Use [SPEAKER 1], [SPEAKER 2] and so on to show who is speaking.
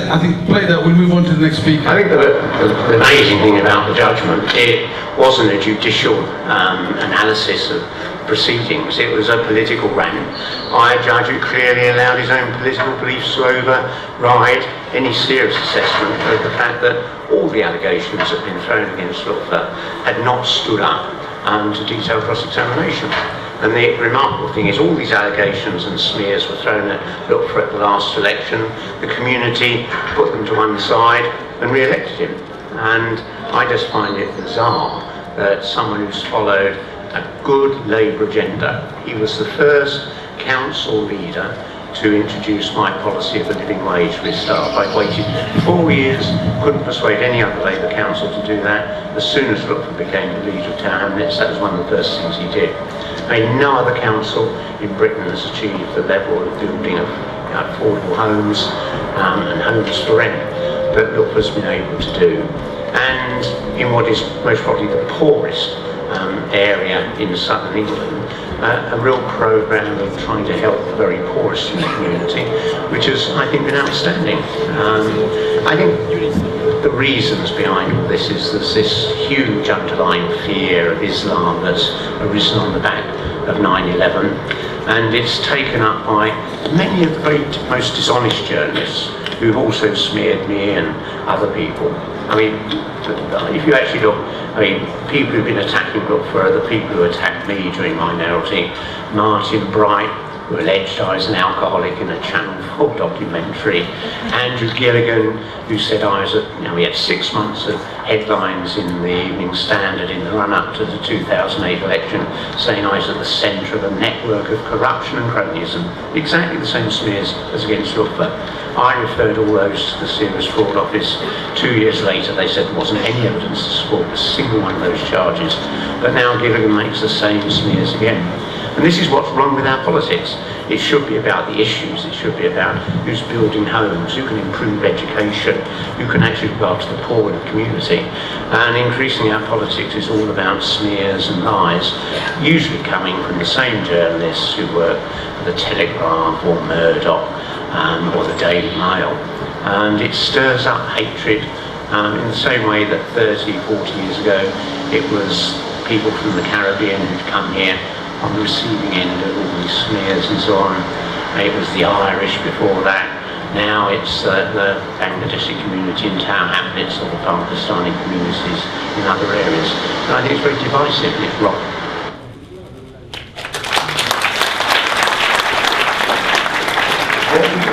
[SPEAKER 1] I think play that, we'll move on to the next speaker.
[SPEAKER 2] I think the amazing thing about the judgment, it wasn't a judicial analysis of proceedings, it was a political rant by a judge who clearly allowed his own political beliefs to override any serious assessment of the fact that all the allegations that had been thrown against Lutfer had not stood up to detailed cross-examination. And the remarkable thing is all these allegations and smears were thrown at Lutfer at the last election. The community put them to one side and re-elected him. And I just find it bizarre that someone who's followed a good Labour agenda, he was the first council leader to introduce my policy of a living wage for his staff. I waited 4 years, couldn't persuade any other Labour council to do that. As soon as Lutfer became the leader of Town Hamlets, that was one of the first things he did. I mean, no other council in Britain has achieved the level of building of affordable homes and homes for rent that Lutfer's been able to do. And in what is most probably the poorest area in southern England, a real programme of trying to help the very poorest in the community, which has, I think, been outstanding. I think the reasons behind all this is there's this huge underlying fear of Islam that's arisen on the back of 9/11, and it's taken up by many of the very most dishonest journalists who've also smeared me and other people. I mean, if you actually look, I mean, people who've been attacking Lutfer are the people who attacked me during minority. Martin Bright, who alleged I was an alcoholic in a Channel 4 documentary. Andrew Gilligan, who said I was we had 6 months of headlines in the Evening Standard in the run-up to the 2008 election saying I was at the centre of a network of corruption and cronyism. Exactly the same smears as against Lutfer. I referred all those to the Serious Fraud Office. 2 years later they said there wasn't any evidence to support a single one of those charges. But now Gilligan makes the same smears again. And this is what's wrong with our politics. It should be about the issues, it should be about who's building homes, who can improve education, who can actually look after the poor in the community. And increasingly our politics is all about smears and lies, usually coming from the same journalists who work for the Telegraph or Murdoch or the Daily Mail. And it stirs up hatred in the same way that 30, 40 years ago it was people from the Caribbean who'd come here on the receiving end of all these smears and so on. It was the Irish before that. Now it's the Bangladeshi community in Town Hamlets or the Pakistani communities in other areas. And I think it's very divisive and it's wrong.
[SPEAKER 3] What we